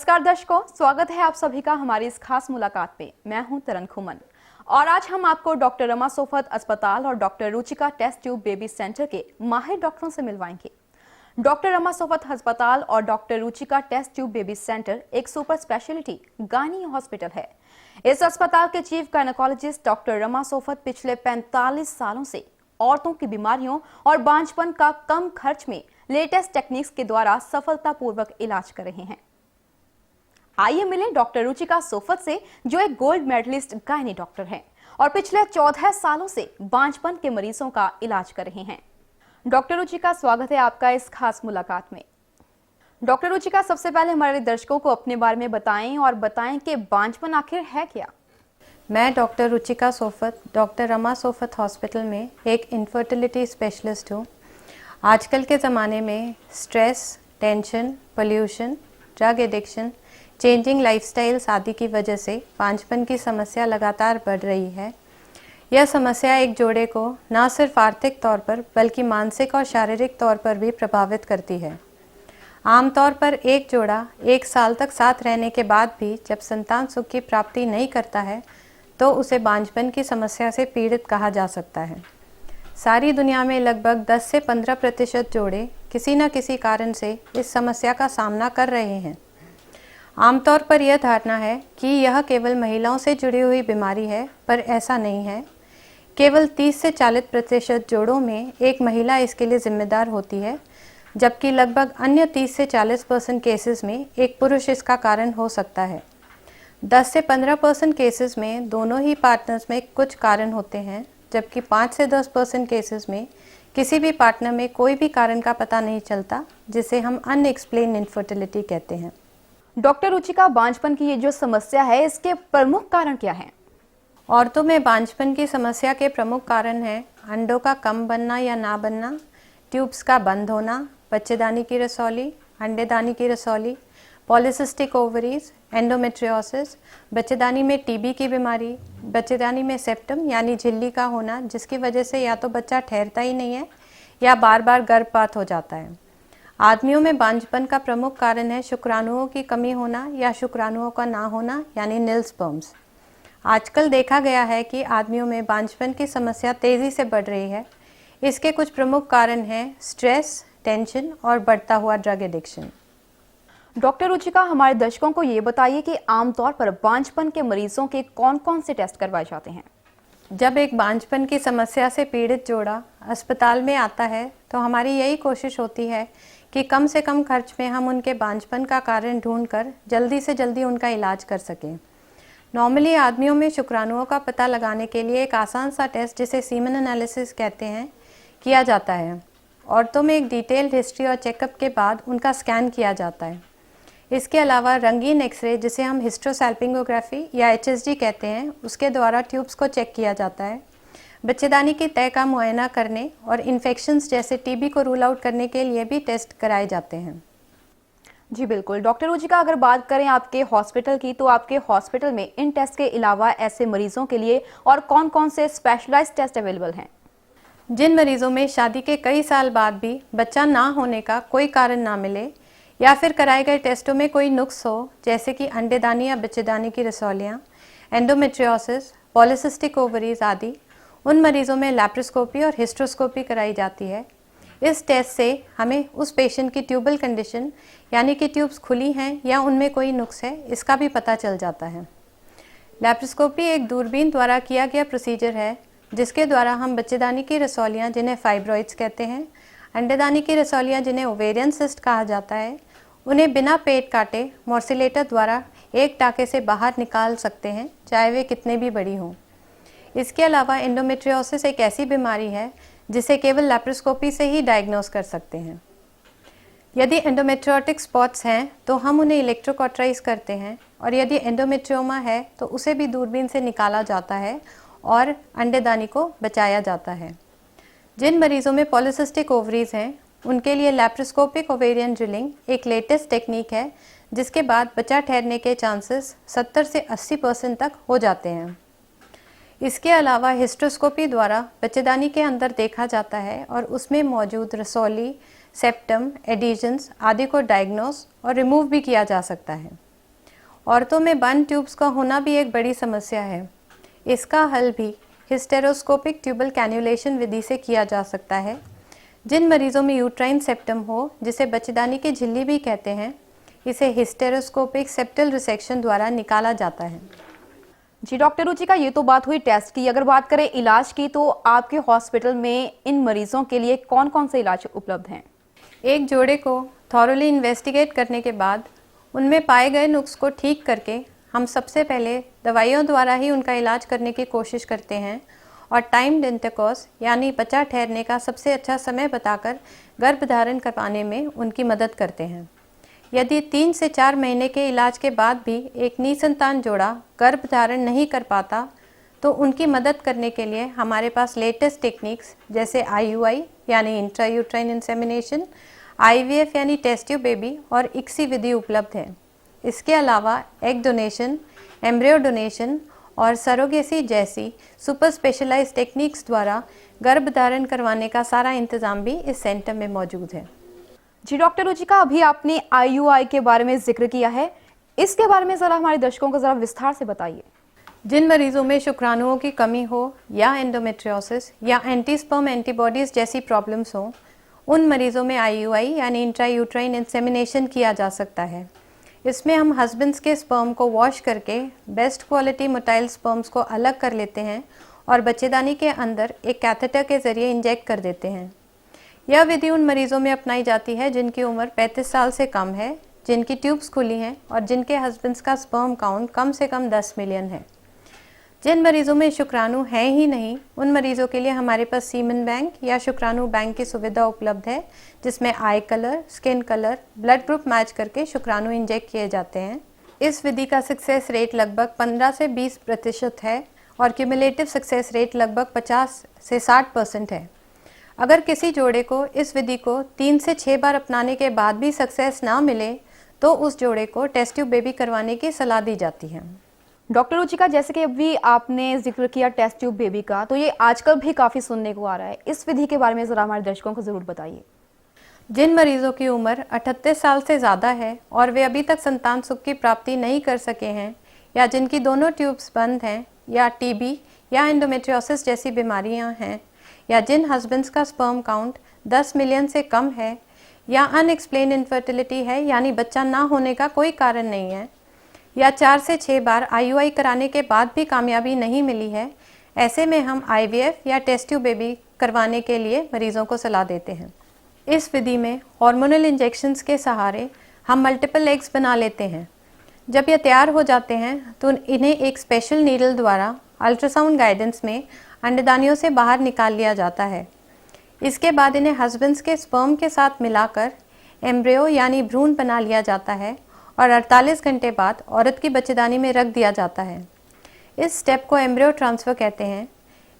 नमस्कार दर्शकों, स्वागत है आप सभी का हमारी इस खास मुलाकात पे। मैं हूं तरन खुमन और आज हम आपको डॉक्टर रमा सोफत अस्पताल और doctor Ruchika test tube baby centre के माहिर डॉक्टरों से मिलवाएंगे। डॉक्टर रमा सोफत अस्पताल और doctor Ruchika test tube baby centre एक सुपर स्पेशलिटी गायनी हॉस्पिटल है। इस अस्पताल के chief gynaecologist doctor Rama Sofat पिछले 45 सालों से औरतों की बीमारियों और बांझपन का कम खर्च में लेटेस्ट टेक्निक्स के द्वारा सफलतापूर्वक इलाज कर रहे हैं। आइए मिलें डॉक्टर रुचिका सोफत से, जो एक गोल्ड मेडलिस्ट गायनी डॉक्टर हैं और पिछले 14 सालों से बांझपन के मरीजों का इलाज कर रहे हैं। डॉक्टर रुचिका, स्वागत है आपका इस खास मुलाकात में। डॉक्टर रुचिका, सबसे पहले हमारे दर्शकों को अपने बारे में बताएं और बताएं कि बांझपन आखिर है क्या। मैं doctor Ruchika Sofat doctor Rama Sofat hospital में एक इनफर्टिलिटी स्पेशलिस्ट हूँ। आजकल के ज़माने में stress, tension, pollution, drug addiction, changing lifestyles आदि की वजह से बांझपन की समस्या लगातार बढ़ रही है। यह समस्या एक जोड़े को न सिर्फ आर्थिक तौर पर बल्कि मानसिक और शारीरिक तौर पर भी प्रभावित करती है। आमतौर पर एक जोड़ा 1 साल तक साथ रहने के बाद भी जब संतान सुख की प्राप्ति नहीं करता है तो उसे बांझपन की समस्या से पीड़ित कहा जा सकता है। सारी दुनिया में लगभग 10 से 15% जोड़े किसी न किसी कारण से इस समस्या का सामना कर रहे हैं। आमतौर पर यह धारणा है कि यह केवल महिलाओं से जुड़ी हुई बीमारी है, पर ऐसा नहीं है। केवल 30 से 40% जोड़ों में एक महिला इसके लिए जिम्मेदार होती है, जबकि लगभग अन्य 30 से 40% केसेस में एक पुरुष इसका कारण हो सकता है। 10 से 15% केसेस में दोनों ही पार्टनर्स में कुछ कारण होते हैं, जबकि 5 से 10% केसेस में किसी भी पार्टनर में कोई भी कारण का पता नहीं चलता, जिसे हम अनएक्सप्लेन्ड इनफर्टिलिटी कहते हैं। डॉक्टर रुचिका, बांझपन की ये जो समस्या है, इसके प्रमुख कारण क्या हैं? औरतों में बांझपन की समस्या के प्रमुख कारण हैं अंडों का कम बनना या ना बनना, ट्यूब्स का बंद होना, बच्चेदानी की रसौली, अंडेदानी की रसौली, पॉलीसिस्टिक ओवरीज, एंडोमेट्रियोसिस, बच्चेदानी में टीबी की बीमारी, बच्चेदानी में सेप्टम यानी झिल्ली का होना, जिसकी वजह से या तो बच्चा ठहरता ही नहीं है या बार बार गर्भपात हो जाता है। आदमियों में बांझपन का प्रमुख कारण है शुक्राणुओं की कमी होना या शुक्राणुओं का ना होना यानी निल स्पर्म्स। आजकल देखा गया है कि आदमियों में बांझपन की समस्या तेज़ी से बढ़ रही है। इसके कुछ प्रमुख कारण हैं स्ट्रेस, टेंशन और बढ़ता हुआ ड्रग एडिक्शन। डॉक्टर रुचिका, हमारे दर्शकों को ये बताइए कि आमतौर पर बांझपन के मरीजों के कौन कौन से टेस्ट करवाए जाते हैं? जब एक बांझपन की समस्या से पीड़ित जोड़ा अस्पताल में आता है तो हमारी यही कोशिश होती है कि कम से कम खर्च में हम उनके बांझपन का कारण ढूंढकर जल्दी से जल्दी उनका इलाज कर सकें। नॉर्मली आदमियों में शुक्राणुओं का पता लगाने के लिए एक आसान सा टेस्ट, जिसे सीमेन एनालिसिस कहते हैं, किया जाता है। औरतों में एक डिटेल्ड हिस्ट्री और चेकअप के बाद उनका स्कैन किया जाता है। इसके अलावा रंगीन एक्सरे, जिसे हम हिस्ट्रोसैल्पिंगोग्राफी या HSG कहते हैं, उसके द्वारा ट्यूब्स को चेक किया जाता है। बच्चेदानी की तय का मुआयना करने और इन्फेक्शंस जैसे टीबी को रूल आउट करने के लिए भी टेस्ट कराए जाते हैं। जी बिल्कुल। डॉक्टर रुचिका, अगर बात करें आपके हॉस्पिटल की, तो आपके हॉस्पिटल में इन टेस्ट के अलावा ऐसे मरीजों के लिए और कौन कौन से स्पेशलाइज्ड टेस्ट अवेलेबल हैं? जिन मरीजों में शादी के कई साल बाद भी बच्चा ना होने का कोई कारण ना मिले या फिर कराए गए टेस्टों में कोई नुक्स हो, जैसे कि अंडेदानी या बच्चेदानी की रसौलियाँ, एंडोमेट्रियोसिस, पॉलीसिस्टिक ओवरीज आदि, उन मरीजों में लैप्रोस्कोपी और हिस्ट्रोस्कोपी कराई जाती है। इस टेस्ट से हमें उस पेशेंट की ट्यूबल कंडीशन यानी कि ट्यूब्स खुली हैं या उनमें कोई नुक्स है, इसका भी पता चल जाता है। लैप्रोस्कोपी एक दूरबीन द्वारा किया गया प्रोसीजर है, जिसके द्वारा हम बच्चेदानी की रसौलियाँ, जिन्हें फाइब्रॉइड्स कहते हैं, अंडेदानी की रसौलियाँ, जिन्हें ओवेरियन सिस्ट कहा जाता है, उन्हें बिना पेट काटे मॉर्सिलेटर द्वारा एक टाँके से बाहर निकाल सकते हैं, चाहे वे कितने भी बड़ी हों। इसके अलावा एंडोमेट्रियोसिस एक ऐसी बीमारी है जिसे केवल लैप्रोस्कोपी से ही डायग्नोस कर सकते हैं। यदि एंडोमेट्रियोटिक स्पॉट्स हैं तो हम उन्हें इलेक्ट्रोकॉटराइज करते हैं, और यदि एंडोमेट्रियोमा है तो उसे भी दूरबीन से निकाला जाता है और अंडेदानी को बचाया जाता है। जिन मरीजों में पॉलीसिस्टिक ओवरीज हैं उनके लिए लैप्रोस्कोपिक ओवेरियन ड्रिलिंग एक लेटेस्ट टेक्निक है, जिसके बाद बच्चा ठहरने के चांसेस 70 से 80% तक हो जाते हैं। इसके अलावा हिस्ट्रोस्कोपी द्वारा बच्चेदानी के अंदर देखा जाता है और उसमें मौजूद रसौली, सेप्टम, एडिशंस आदि को डायग्नोस और रिमूव भी किया जा सकता है। औरतों में बंद ट्यूब्स का होना भी एक बड़ी समस्या है। इसका हल भी हिस्टेरोस्कोपिक ट्यूबल कैन्युलेशन विधि से किया जा सकता है। जिन मरीजों में यूट्राइन सेप्टम हो, जिसे बच्चेदानी की झिल्ली भी कहते हैं, इसे हिस्टेरोस्कोपिक सेप्टल रिसेक्शन द्वारा निकाला जाता है। जी डॉक्टर रुचिका, ये तो बात हुई टेस्ट की। अगर बात करें इलाज की, तो आपके हॉस्पिटल में इन मरीजों के लिए कौन कौन से इलाज उपलब्ध हैं? एक जोड़े को थॉरोली इन्वेस्टिगेट करने के बाद उनमें पाए गए नुक्स को ठीक करके हम सबसे पहले दवाइयों द्वारा ही उनका इलाज करने की कोशिश करते हैं और टाइम्ड इंटरकोर्स यानी बच्चा ठहरने का सबसे अच्छा समय बताकर गर्भधारण करवाने में उनकी मदद करते हैं। यदि 3 से 4 महीने के इलाज के बाद भी एक निसंतान जोड़ा गर्भधारण नहीं कर पाता, तो उनकी मदद करने के लिए हमारे पास लेटेस्ट टेक्निक्स जैसे IUI यानी इंट्रायूट्राइन इंसेमिनेशन, IVF यानी टेस्ट ट्यूब बेबी और ICSI विधि उपलब्ध है। इसके अलावा एग डोनेशन, एम्ब्रियो डोनेशन और सरोगेसी जैसी सुपर स्पेशलाइज्ड टेक्निक्स द्वारा गर्भधारण करवाने का सारा इंतज़ाम भी इस सेंटर में मौजूद है। जी डॉक्टर रुचिका, अभी आपने IUI के बारे में जिक्र किया है, इसके बारे में ज़रा हमारे दर्शकों को ज़रा विस्तार से बताइए। जिन मरीजों में शुक्राणुओं की कमी हो या एंडोमेट्रियोसिस या एंटीस्पर्म एंटीबॉडीज़ जैसी प्रॉब्लम्स हो, उन मरीजों में IUI यानी इंट्रायूट्राइन इंसेमिनेशन किया जा सकता है। इसमें हम हस्बैंड्स के स्पर्म को वॉश करके बेस्ट क्वालिटी मोटाइल स्पर्म्स को अलग कर लेते हैं और बच्चेदानी के अंदर एक कैथेटर के ज़रिए इंजेक्ट कर देते हैं। यह विधि उन मरीजों में अपनाई जाती है जिनकी उम्र 35 साल से कम है, जिनकी ट्यूब्स खुली हैं और जिनके हस्बैंड्स का स्पर्म काउंट कम से कम 10 मिलियन है। जिन मरीजों में शुक्राणु हैं ही नहीं, उन मरीजों के लिए हमारे पास सीमन बैंक या शुक्राणु बैंक की सुविधा उपलब्ध है, जिसमें आई colour, skin colour, blood group match करके शुक्राणु इंजेक्ट किए जाते हैं। इस विधि का सक्सेस रेट लगभग 15 से 20% है और क्यूमुलेटिव सक्सेस रेट लगभग 50 से 60% है। अगर किसी जोड़े को इस विधि को 3 से 6 बार अपनाने के बाद भी सक्सेस ना मिले, तो उस जोड़े को टेस्ट ट्यूब बेबी करवाने की सलाह दी जाती है। डॉक्टर रुचिका, जैसे कि अभी आपने जिक्र किया टेस्ट ट्यूब बेबी का, तो ये आजकल भी काफ़ी सुनने को आ रहा है। इस विधि के बारे में ज़रा हमारे दर्शकों को ज़रूर बताइए। जिन मरीजों की उम्र 38 साल से ज़्यादा है और वे अभी तक संतान सुख की प्राप्ति नहीं कर सके हैं, या जिनकी दोनों ट्यूब्स बंद हैं, या TB या एंडोमेट्रियोसिस जैसी बीमारियां हैं, या जिन हस्बैंड्स का स्पर्म काउंट 10 मिलियन से कम है, या अनएक्सप्लेन इनफर्टिलिटी है यानी बच्चा ना होने का कोई कारण नहीं है, या 4 से 6 बार IUI कराने के बाद भी कामयाबी नहीं मिली है, ऐसे में हम IVF या टेस्ट ट्यूब बेबी करवाने के लिए मरीजों को सलाह देते हैं। इस विधि में हार्मोनल इंजेक्शंस के सहारे हम मल्टीपल एग्स बना लेते हैं। जब ये तैयार हो जाते हैं तो इन्हें एक स्पेशल नीडल द्वारा अल्ट्रासाउंड गाइडेंस में अंडदानियों से बाहर निकाल लिया जाता है। इसके बाद इन्हें हस्बैंड्स के स्पर्म के साथ मिलाकर एम्ब्रियो यानी भ्रूण बना लिया जाता है और 48 घंटे बाद औरत की बच्चेदानी में रख दिया जाता है। इस स्टेप को एम्ब्रियो ट्रांसफ़र कहते हैं।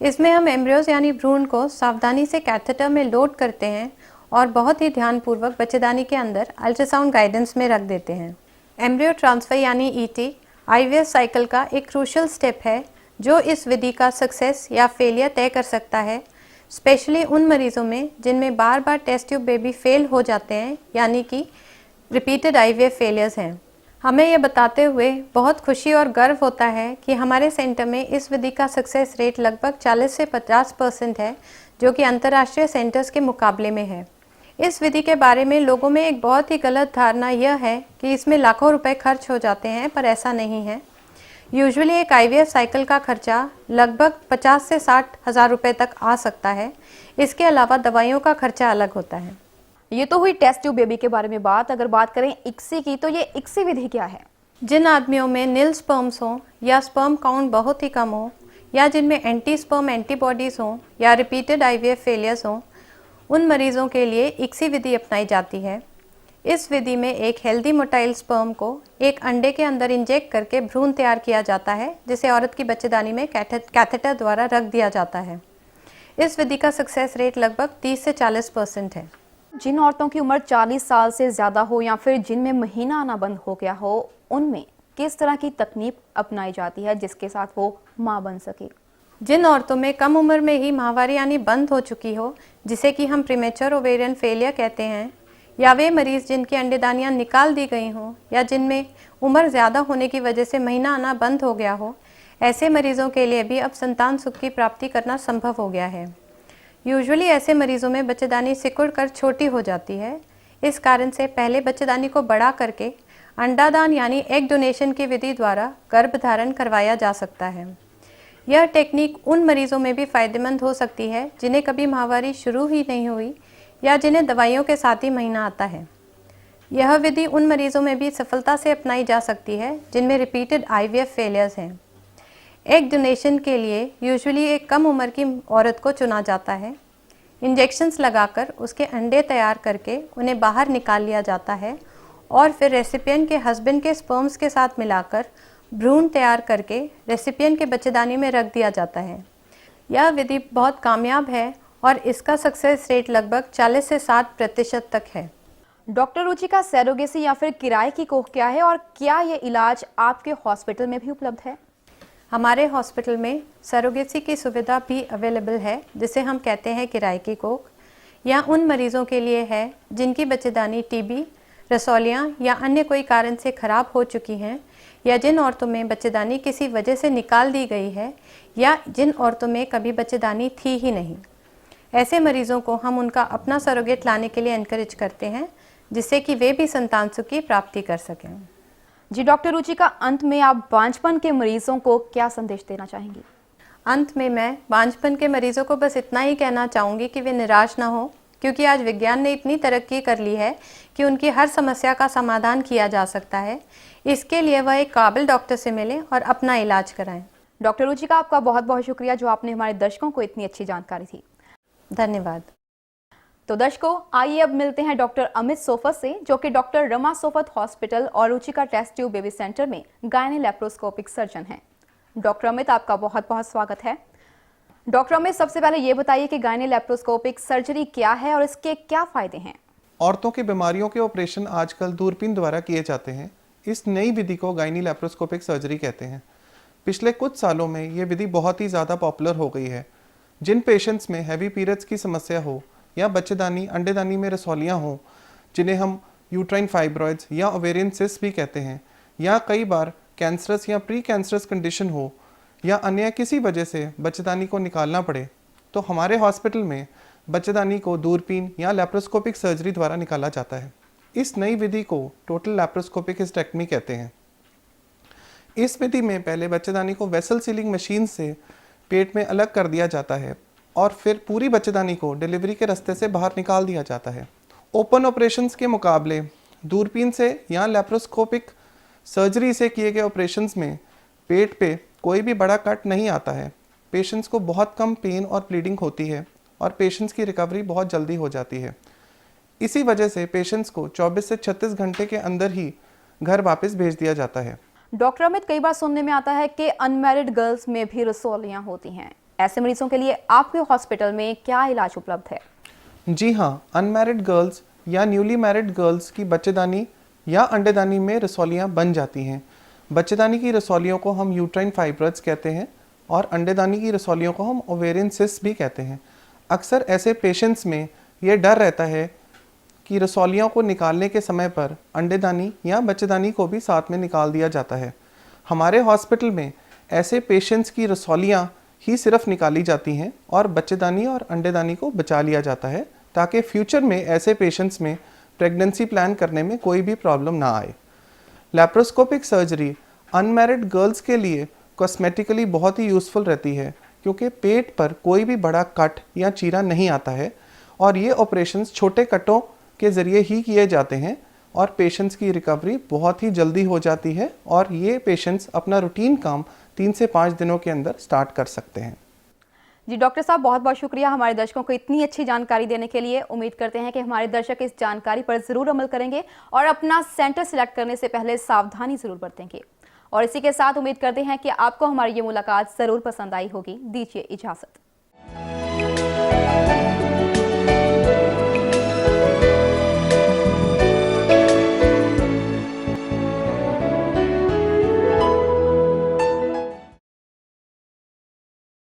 इसमें हम एम्ब्रियोज यानी भ्रूण को सावधानी से कैथेटर में लोड करते हैं और बहुत ही ध्यानपूर्वक बच्चेदानी के अंदर अल्ट्रासाउंड गाइडेंस में रख देते हैं। एम्ब्रियो ट्रांसफ़र यानी ET IVF साइकिल का एक क्रूशियल स्टेप है जो इस विधि का सक्सेस या फेलियर तय कर सकता है, स्पेशली उन मरीजों में जिनमें बार बार टेस्ट ट्यूब बेबी फेल हो जाते हैं, यानी कि रिपीटेड IVF फेलियर्स हैं। हमें ये बताते हुए बहुत खुशी और गर्व होता है कि हमारे सेंटर में इस विधि का सक्सेस रेट लगभग 40 से 50% है, जो कि अंतर्राष्ट्रीय सेंटर्स के मुकाबले में है। इस विधि के बारे में लोगों में एक बहुत ही गलत धारणा यह है कि इसमें लाखों रुपए खर्च हो जाते हैं, पर ऐसा नहीं है। यूजुअली एक IVF साइकिल का खर्चा लगभग 50 से 60 हज़ार रुपये तक आ सकता है। इसके अलावा दवाइयों का खर्चा अलग होता है। ये तो हुई टेस्ट ट्यूब बेबी के बारे में बात। अगर बात करें ICSI की, तो ये ICSI विधि क्या है? जिन आदमियों में नील स्पर्म्स हों या स्पर्म काउंट बहुत ही कम हो, या जिनमें एंटी स्पर्म एंटीबॉडीज़ हों या रिपीटेड IVF फेलियर्स हों, उन मरीजों के लिए ICSI विधि अपनाई जाती है। इस विधि में एक हेल्दी मोटाइल स्पर्म को एक अंडे के अंदर इंजेक्ट करके भ्रूण तैयार किया जाता है, जिसे औरत की बच्चेदानी में कैथेटर द्वारा रख दिया जाता है। इस विधि का सक्सेस रेट लगभग 30 से 40% है। जिन औरतों की उम्र 40 साल से ज़्यादा हो या फिर जिनमें महीना आना बंद हो गया हो, उनमें किस तरह की तकनीक अपनाई जाती है जिसके साथ वो माँ बन सके? जिन औरतों में कम उम्र में ही माहवारी यानी बंद हो चुकी हो, जिसे कि हम प्रीमेच्योर ओवेरियन फेलियर कहते हैं, या वे मरीज़ जिनकी अंडेदानियाँ निकाल दी गई हों या जिनमें उम्र ज़्यादा होने की वजह से महीना आना बंद हो गया हो, ऐसे मरीज़ों के लिए भी अब संतान सुख की प्राप्ति करना संभव हो गया है। यूजुअली ऐसे मरीज़ों में बच्चेदानी सिकुड़ कर छोटी हो जाती है। इस कारण से पहले बच्चेदानी को बड़ा करके अंडादान यानी एग डोनेशन की विधि द्वारा गर्भधारण करवाया जा सकता है। यह टेक्निक उन मरीज़ों में भी फ़ायदेमंद हो सकती है जिन्हें कभी माहवारी शुरू ही नहीं हुई या जिन्हें दवाइयों के साथ ही महीना आता है। यह विधि उन मरीज़ों में भी सफलता से अपनाई जा सकती है जिनमें रिपीटेड IVF फेलियर्स हैं। एग डोनेशन के लिए यूजुअली एक कम उम्र की औरत को चुना जाता है। इंजेक्शन्स लगाकर उसके अंडे तैयार करके उन्हें बाहर निकाल लिया जाता है और फिर रेसिपिएंट के हस्बैंड के स्पर्म्स के साथ मिलाकर भ्रूण तैयार करके रेसिपिएंट के बच्चेदानी में रख दिया जाता है। यह विधि बहुत कामयाब है और इसका सक्सेस रेट लगभग 40 से 60% तक है। डॉक्टर रुचिका, सरोगेसी या फिर किराए की कोख क्या है और क्या ये इलाज आपके हॉस्पिटल में भी उपलब्ध है? हमारे हॉस्पिटल में सरोगेसी की सुविधा भी अवेलेबल है, जिसे हम कहते हैं किराए की कोख। यह उन मरीज़ों के लिए है जिनकी बच्चेदानी TB, रसौलियाँ या अन्य कोई कारण से खराब हो चुकी हैं, या जिन औरतों में बच्चेदानी किसी वजह से निकाल दी गई है या जिन औरतों में कभी बच्चेदानी थी ही नहीं। ऐसे मरीज़ों को हम उनका अपना सरोगेट लाने के लिए एनकरेज करते हैं, जिससे कि वे भी संतान सुख की प्राप्ति कर सकें। जी डॉक्टर रुचिका, अंत में आप बांझपन के मरीजों को क्या संदेश देना चाहेंगी? अंत में मैं बांझपन के मरीज़ों को बस इतना ही कहना चाहूँगी कि वे निराश ना हो, क्योंकि आज विज्ञान ने इतनी तरक्की कर ली है कि उनकी हर समस्या का समाधान किया जा सकता है। इसके लिए वह एक काबिल डॉक्टर से मिलें और अपना इलाज कराएं। डॉक्टर रुचिका, आपका बहुत बहुत शुक्रिया जो आपने हमारे दर्शकों को इतनी अच्छी जानकारी दी। धन्यवाद। तो दर्शकों, आइए अब मिलते हैं डॉक्टर अमित सोफत से, जो कि डॉक्टर रमा सोफत हॉस्पिटल और Ruchika test tube baby centre में गायनी लैप्रोस्कोपिक सर्जन हैं। डॉक्टर अमित, आपका बहुत बहुत स्वागत है। डॉक्टर अमित, सबसे पहले ये बताइए कि गायनी लैप्रोस्कोपिक सर्जरी क्या है और इसके क्या फायदे हैं? औरतों की बीमारियों के ऑपरेशन आजकल दूरबीन द्वारा किए जाते हैं। इस नई विधि को गायनी लैप्रोस्कोपिक सर्जरी कहते हैं। पिछले कुछ सालों में ये विधि बहुत ही ज़्यादा पॉपुलर हो गई है। जिन पेशेंट्स में हैवी पीरियड्स की समस्या हो या बच्चेदानी अंडेदानी में रसौलियाँ हों, जिन्हें हम यूट्राइन फाइब्रॉइड्स या ओवेरियन सिस्ट भी कहते हैं, या कई बार कैंसरस या प्री कैंसरस कंडीशन हो या अन्य किसी वजह से बच्चेदानी को निकालना पड़े, तो हमारे हॉस्पिटल में बच्चेदानी को दूरबीन या लैप्रोस्कोपिक सर्जरी द्वारा निकाला जाता है। इस नई विधि को टोटल लैप्रोस्कोपिक हिस्टेक्टमी कहते हैं। इस विधि में पहले बच्चेदानी को वेसल सीलिंग मशीन से पेट में अलग कर दिया जाता है और फिर पूरी बच्चेदानी को डिलीवरी के रास्ते से बाहर निकाल दिया जाता है। ओपन ऑपरेशंस के मुकाबले दूरबीन से या लैप्रोस्कोपिक सर्जरी से किए गए ऑपरेशंस में पेट पे कोई भी बड़ा कट नहीं आता है। पेशेंट्स को बहुत कम पेन और ब्लीडिंग होती है और पेशेंट्स की रिकवरी बहुत जल्दी हो जाती है। इसी वजह से पेशेंट्स को 24 से 36 घंटे के अंदर ही घर वापस भेज दिया जाता है। डॉक्टर अमित, कई बार सुनने में आता है कि अनमैरिड गर्ल्स में भी रसौलियाँ होती हैं। ऐसे मरीजों के लिए आपके हॉस्पिटल में क्या इलाज उपलब्ध है? जी हाँ, अनमैरिड गर्ल्स या न्यूली मैरिड गर्ल्स की बच्चेदानी या अंडेदानी में रसौलियाँ बन जाती हैं। बच्चेदानी की रसौलियों को हम यूट्राइन फाइब्रॉइड्स कहते हैं और अंडेदानी की रसौलियों को हम ओवेरियन सिस्ट भी कहते हैं। अक्सर ऐसे पेशेंट्स में ये डर रहता है कि रसौलियों को निकालने के समय पर अंडेदानी या बच्चेदानी को भी साथ में निकाल दिया जाता है। हमारे हॉस्पिटल में ऐसे पेशेंट्स की रसौलियाँ ही सिर्फ निकाली जाती हैं और बच्चेदानी और अंडेदानी को बचा लिया जाता है, ताकि फ्यूचर में ऐसे पेशेंट्स में प्रेगनेंसी प्लान करने में कोई भी प्रॉब्लम ना आए। लैप्रोस्कोपिक सर्जरी अनमैरिड गर्ल्स के लिए कॉस्मेटिकली बहुत ही यूज़फुल रहती है, क्योंकि पेट पर कोई भी बड़ा कट या चीरा नहीं आता है और ये ऑपरेशंस छोटे कटों के ज़रिए ही किए जाते हैं और पेशेंट्स की रिकवरी बहुत ही जल्दी हो जाती है और ये पेशेंट्स अपना रूटीन काम 3 से 5 दिनों के अंदर स्टार्ट कर सकते हैं। जी डॉक्टर साहब, बहुत बहुत शुक्रिया हमारे दर्शकों को इतनी अच्छी जानकारी देने के लिए। उम्मीद करते हैं कि हमारे दर्शक इस जानकारी पर ज़रूर अमल करेंगे और अपना सेंटर सिलेक्ट करने से पहले सावधानी ज़रूर बरतेंगे। और इसी के साथ उम्मीद करते हैं कि आपको हमारी ये मुलाकात ज़रूर पसंद आई होगी। दीजिए इजाज़त।